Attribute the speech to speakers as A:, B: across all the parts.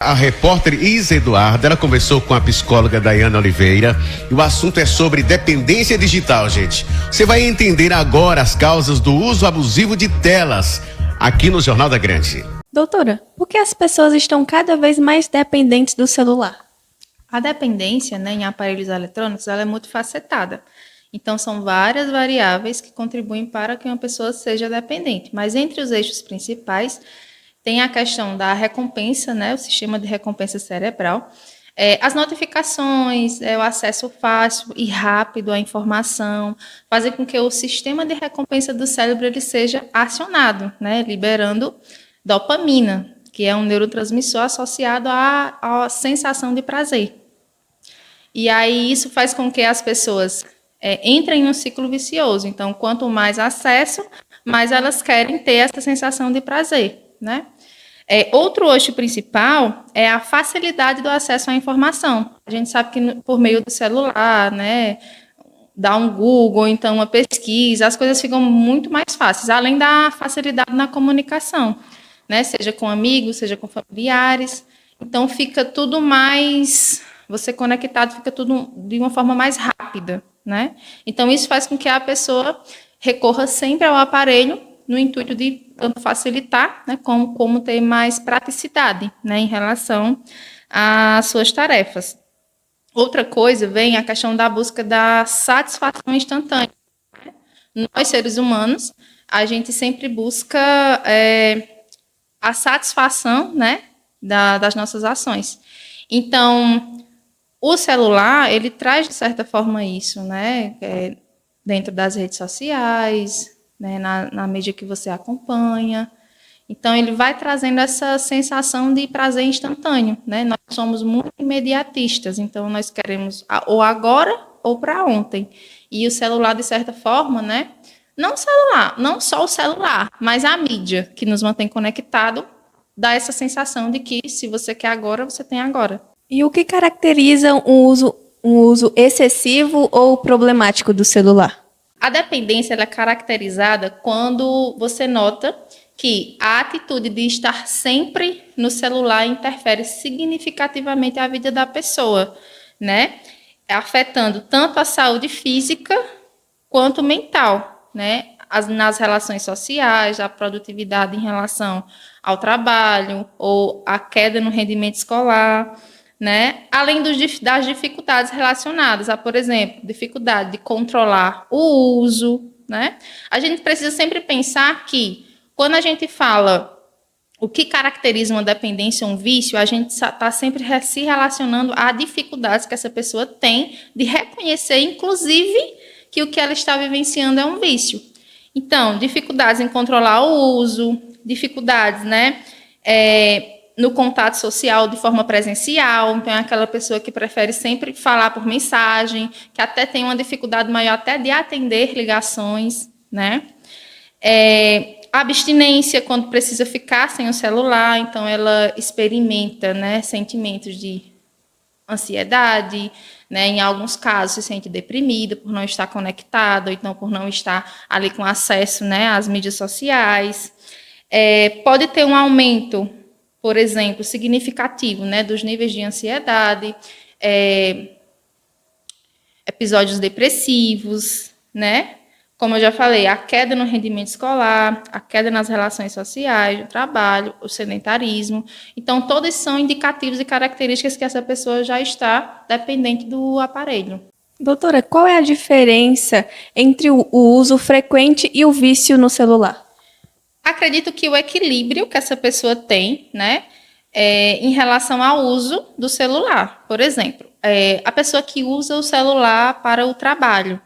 A: A repórter Isa Eduarda, ela conversou com a psicóloga Daiana Oliveira e o assunto é sobre dependência digital, gente. Você vai entender agora as causas do uso abusivo de telas aqui no Jornal da Grande.
B: Doutora, por que as pessoas estão cada vez mais dependentes do celular?
C: A dependência, em aparelhos eletrônicos, ela é multifacetada. Então, são várias variáveis que contribuem para que uma pessoa seja dependente. Mas entre os eixos principais, tem a questão da recompensa, o sistema de recompensa cerebral, as notificações, o acesso fácil e rápido à informação, fazem com que o sistema de recompensa do cérebro ele seja acionado, liberando dopamina, que é um neurotransmissor associado à sensação de prazer. E aí isso faz com que as pessoas entrem em um ciclo vicioso. Então, quanto mais acesso, mais elas querem ter essa sensação de prazer. Outro eixo principal é a facilidade do acesso à informação. A gente sabe que por meio do celular, dar um Google, então uma pesquisa, as coisas ficam muito mais fáceis, além da facilidade na comunicação, seja com amigos, seja com familiares. Então fica tudo mais, você conectado, fica tudo de uma forma mais rápida. Então isso faz com que a pessoa recorra sempre ao aparelho no intuito de tanto facilitar, como ter mais praticidade, em relação às suas tarefas. Outra coisa vem a questão da busca da satisfação instantânea. Nós, seres humanos, a gente sempre busca a satisfação, das nossas ações. Então, o celular, ele traz, de certa forma, isso, dentro das redes sociais, na mídia que você acompanha. Então, ele vai trazendo essa sensação de prazer instantâneo. Nós somos muito imediatistas, então nós queremos ou agora ou para ontem. E o celular, de certa forma, não só o celular, mas a mídia que nos mantém conectado, dá essa sensação de que se você quer agora, você tem agora.
B: E o que caracteriza um uso excessivo ou problemático do celular?
C: A dependência ela é caracterizada quando você nota que a atitude de estar sempre no celular interfere significativamente a vida da pessoa, afetando tanto a saúde física quanto mental, nas relações sociais, a produtividade em relação ao trabalho ou a queda no rendimento escolar. Além das dificuldades relacionadas a, por exemplo, dificuldade de controlar o uso. A gente precisa sempre pensar que, quando a gente fala o que caracteriza uma dependência ou um vício, a gente está sempre se relacionando a dificuldades que essa pessoa tem de reconhecer, inclusive, que o que ela está vivenciando é um vício. Então, dificuldades em controlar o uso, dificuldades, no contato social de forma presencial, então é aquela pessoa que prefere sempre falar por mensagem, que até tem uma dificuldade maior até de atender ligações, abstinência, quando precisa ficar sem o celular, então ela experimenta, sentimentos de ansiedade, em alguns casos se sente deprimida por não estar conectada, ou então por não estar ali com acesso, às mídias sociais. Pode ter um aumento, por exemplo, significativo, dos níveis de ansiedade, episódios depressivos, Como eu já falei, a queda no rendimento escolar, a queda nas relações sociais, o trabalho, o sedentarismo. Então, todos são indicativos e características que essa pessoa já está dependente do aparelho.
B: Doutora, qual é a diferença entre o uso frequente e o vício no celular?
C: Acredito que o equilíbrio que essa pessoa tem, em relação ao uso do celular. Por exemplo, a pessoa que usa o celular para o trabalho.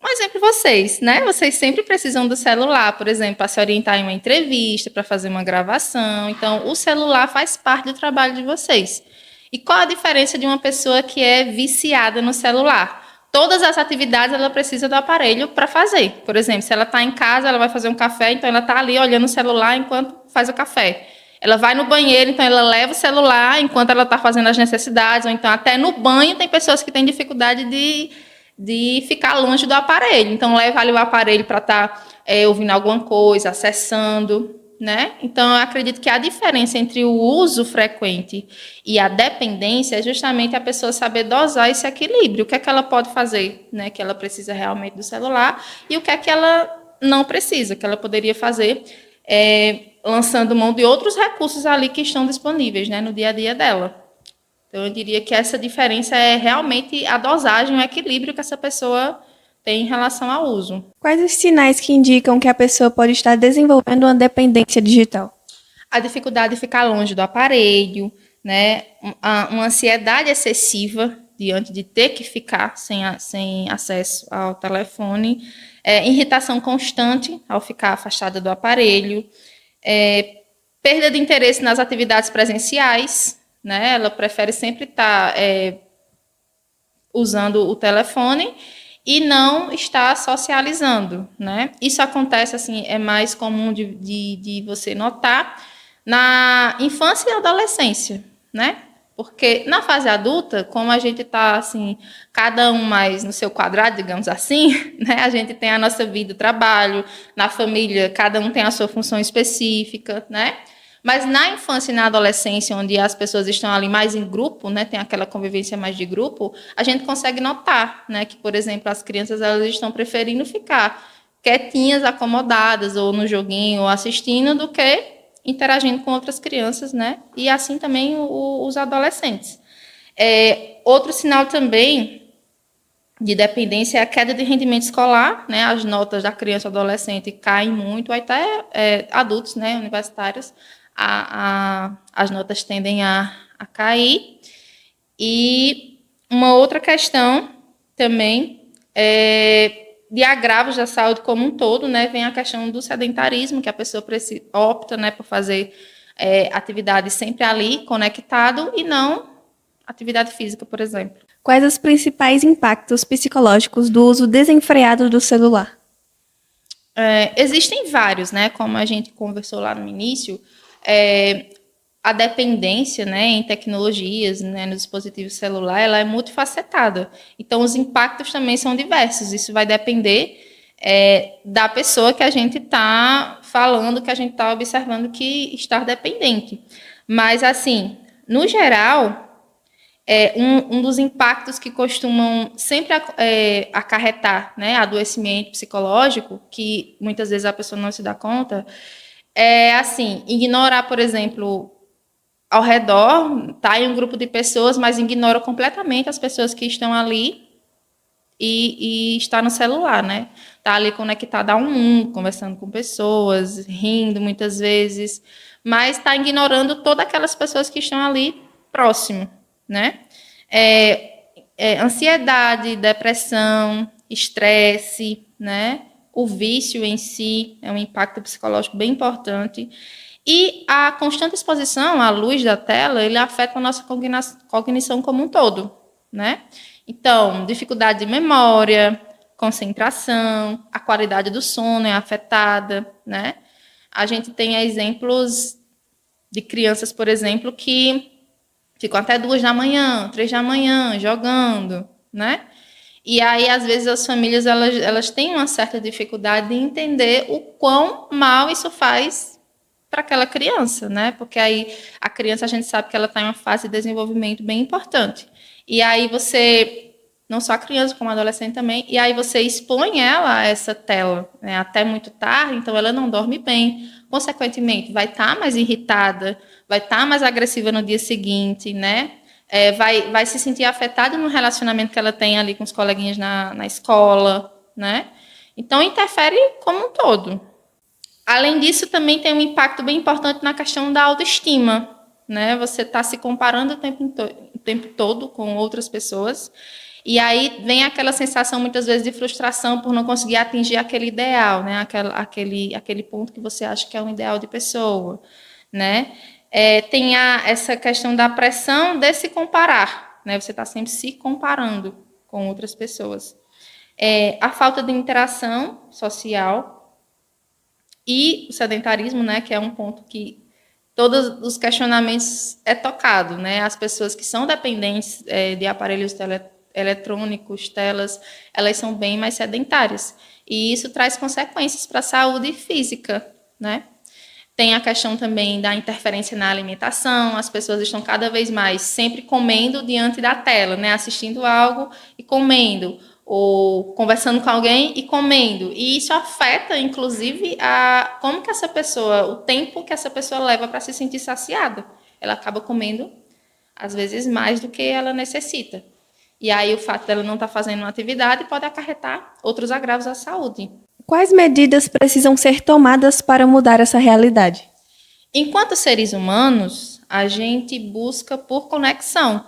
C: Um exemplo, vocês, Vocês sempre precisam do celular, por exemplo, para se orientar em uma entrevista, para fazer uma gravação. Então, o celular faz parte do trabalho de vocês. E qual a diferença de uma pessoa que é viciada no celular? Todas as atividades ela precisa do aparelho para fazer. Por exemplo, se ela está em casa, ela vai fazer um café, então ela está ali olhando o celular enquanto faz o café. Ela vai no banheiro, então ela leva o celular enquanto ela está fazendo as necessidades, ou então até no banho tem pessoas que têm dificuldade de ficar longe do aparelho. Então leva ali o aparelho para estar ouvindo alguma coisa, acessando. né? Então, eu acredito que a diferença entre o uso frequente e a dependência é justamente a pessoa saber dosar esse equilíbrio. O que é que ela pode fazer, né? Que ela precisa realmente do celular e o que é que ela não precisa, que ela poderia fazer lançando mão de outros recursos ali que estão disponíveis, né? No dia a dia dela. Então, eu diria que essa diferença é realmente a dosagem, o equilíbrio que essa pessoa tem em relação ao uso.
B: Quais os sinais que indicam que a pessoa pode estar desenvolvendo uma dependência digital?
C: A dificuldade de ficar longe do aparelho, né? Uma ansiedade excessiva diante de ter que ficar sem acesso ao telefone, irritação constante ao ficar afastada do aparelho, perda de interesse nas atividades presenciais, né? Ela prefere sempre estar usando o telefone e não está socializando, né? Isso acontece, assim, é mais comum de você notar na infância e adolescência, né? Porque na fase adulta, como a gente está, assim, cada um mais no seu quadrado, digamos assim, né? A gente tem a nossa vida, o trabalho, na família, cada um tem a sua função específica, né? Mas na infância e na adolescência, onde as pessoas estão ali mais em grupo, né, tem aquela convivência mais de grupo, a gente consegue notar, né, que, por exemplo, as crianças elas estão preferindo ficar quietinhas, acomodadas, ou no joguinho, ou assistindo, do que interagindo com outras crianças, né? E assim também os adolescentes. Outro sinal também de dependência é a queda de rendimento escolar, né? As notas da criança e adolescente caem muito, até adultos, né, universitários, as notas tendem a cair. E uma outra questão também de agravos da saúde como um todo, né, vem a questão do sedentarismo, que a pessoa opta, né, por fazer atividade sempre ali, conectado, e não atividade física, por exemplo.
B: Quais os principais impactos psicológicos do uso desenfreado do celular?
C: Existem vários, né? Como a gente conversou lá no início, a dependência, né, em tecnologias, né, no dispositivo celular, ela é multifacetada. Então, os impactos também são diversos. Isso vai depender da pessoa que a gente está falando, que a gente está observando que está dependente. Mas, assim, no geral, um dos impactos que costumam sempre acarretar, né, adoecimento psicológico, que muitas vezes a pessoa não se dá conta, assim, ignorar, por exemplo, ao redor, tá em um grupo de pessoas, mas ignora completamente as pessoas que estão ali e está no celular, né? Tá ali conectada a um mundo, conversando com pessoas, rindo muitas vezes, mas está ignorando todas aquelas pessoas que estão ali próximo, né? Ansiedade, depressão, estresse, né? O vício em si é um impacto psicológico bem importante. E a constante exposição à luz da tela, ele afeta a nossa cognição como um todo, né? Então, dificuldade de memória, concentração, a qualidade do sono é afetada, né? A gente tem exemplos de crianças, por exemplo, que ficam até 2 da manhã, 3 da manhã, jogando, né? E aí, às vezes, as famílias elas têm uma certa dificuldade de entender o quão mal isso faz para aquela criança, né? Porque aí a criança, a gente sabe que ela está em uma fase de desenvolvimento bem importante. E aí você, não só a criança, como a adolescente também, e aí você expõe ela a essa tela, né, até muito tarde, então ela não dorme bem. Consequentemente, vai estar mais irritada, vai estar mais agressiva no dia seguinte, né? Vai se sentir afetada no relacionamento que ela tem ali com os coleguinhas na escola, né? Então, interfere como um todo. Além disso, também tem um impacto bem importante na questão da autoestima, né? Você está se comparando o tempo todo com outras pessoas, e aí vem aquela sensação, muitas vezes, de frustração por não conseguir atingir aquele ideal, né? Aquele ponto que você acha que é um ideal de pessoa, né? Tem essa questão da pressão de se comparar, né? Você está sempre se comparando com outras pessoas. A falta de interação social e o sedentarismo, né? Que é um ponto que todos os questionamentos tocado, né? As pessoas que são dependentes de aparelhos eletrônicos, telas, elas são bem mais sedentárias. E isso traz consequências para a saúde física, né? Tem a questão também da interferência na alimentação, as pessoas estão cada vez mais sempre comendo diante da tela, né? Assistindo algo e comendo, ou conversando com alguém e comendo. E isso afeta, inclusive, como que essa pessoa, o tempo que essa pessoa leva para se sentir saciada. Ela acaba comendo, às vezes, mais do que ela necessita. E aí o fato dela não estar fazendo uma atividade pode acarretar outros agravos à saúde.
B: Quais medidas precisam ser tomadas para mudar essa realidade?
C: Enquanto seres humanos, a gente busca por conexão,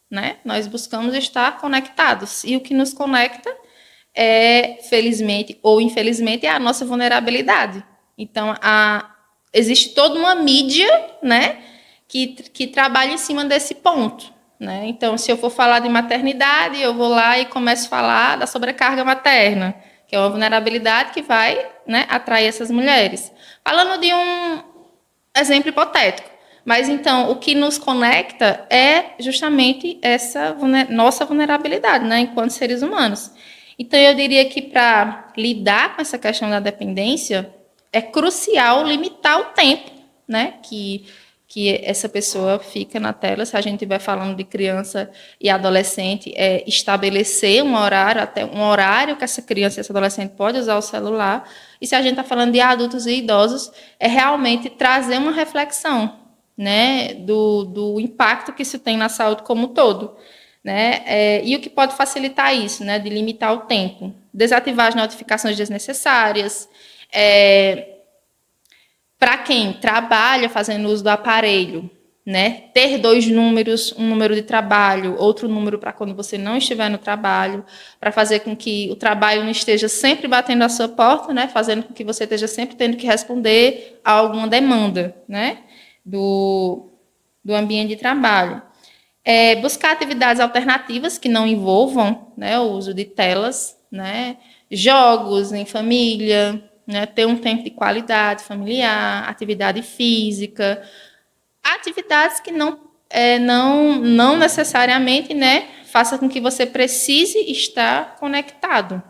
C: né? Nós buscamos estar conectados. E o que nos conecta felizmente ou infelizmente, é a nossa vulnerabilidade. Então, existe toda uma mídia, né, que trabalha em cima desse ponto. Né? Então, se eu for falar de maternidade, eu vou lá e começo a falar da sobrecarga materna, que é uma vulnerabilidade que vai, né, atrair essas mulheres. Falando de um exemplo hipotético, mas então o que nos conecta é justamente essa nossa vulnerabilidade, né, enquanto seres humanos. Então, eu diria que para lidar com essa questão da dependência, é crucial limitar o tempo, né, que essa pessoa fica na tela. Se a gente estiver falando de criança e adolescente, estabelecer um horário que essa criança e essa adolescente pode usar o celular. E se a gente está falando de adultos e idosos, é realmente trazer uma reflexão, né, do impacto que isso tem na saúde como um todo. Né? E o que pode facilitar isso, né, de limitar o tempo? Desativar as notificações desnecessárias. Para quem trabalha fazendo uso do aparelho, né, ter 2 números, um número de trabalho, outro número para quando você não estiver no trabalho, para fazer com que o trabalho não esteja sempre batendo à sua porta, né, fazendo com que você esteja sempre tendo que responder a alguma demanda, né, do ambiente de trabalho. Buscar atividades alternativas que não envolvam, né, o uso de telas, né, jogos em família, né, ter um tempo de qualidade familiar, atividade física, atividades que não necessariamente, né, faça com que você precise estar conectado.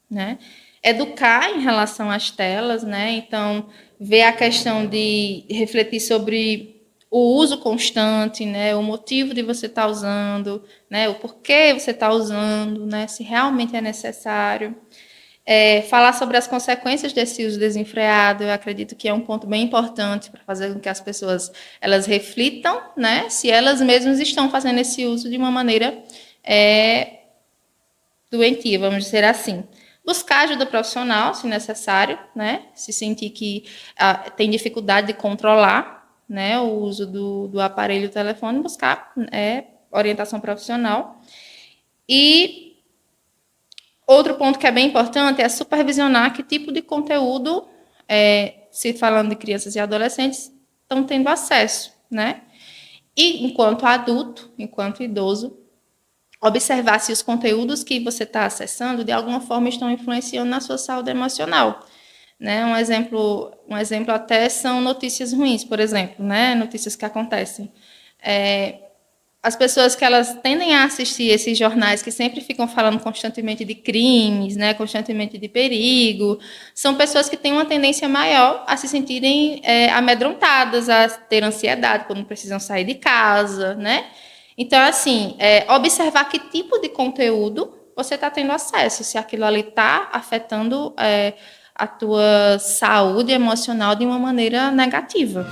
C: Né? Educar em relação às telas, né? Então, ver a questão de refletir sobre o uso constante, né, o motivo de você estar usando, né, o porquê você está usando, né, se realmente é necessário. Falar sobre as consequências desse uso desenfreado, eu acredito que é um ponto bem importante para fazer com que as pessoas elas reflitam, né, se elas mesmas estão fazendo esse uso de uma maneira doentia, vamos dizer assim. Buscar ajuda profissional, se necessário, né, se sentir que tem dificuldade de controlar, né, o uso do aparelho telefone, buscar orientação profissional. E outro ponto que é bem importante é supervisionar que tipo de conteúdo, se falando de crianças e adolescentes, estão tendo acesso. Né? E, enquanto adulto, enquanto idoso, observar se os conteúdos que você está acessando, de alguma forma, estão influenciando na sua saúde emocional. Né? Um exemplo até são notícias ruins, por exemplo, né? Notícias que acontecem. As pessoas que elas tendem a assistir esses jornais que sempre ficam falando constantemente de crimes, né? Constantemente de perigo, são pessoas que têm uma tendência maior a se sentirem amedrontadas, a ter ansiedade quando precisam sair de casa. Né? Então, assim, observar que tipo de conteúdo você está tendo acesso, se aquilo ali está afetando a tua saúde emocional de uma maneira negativa.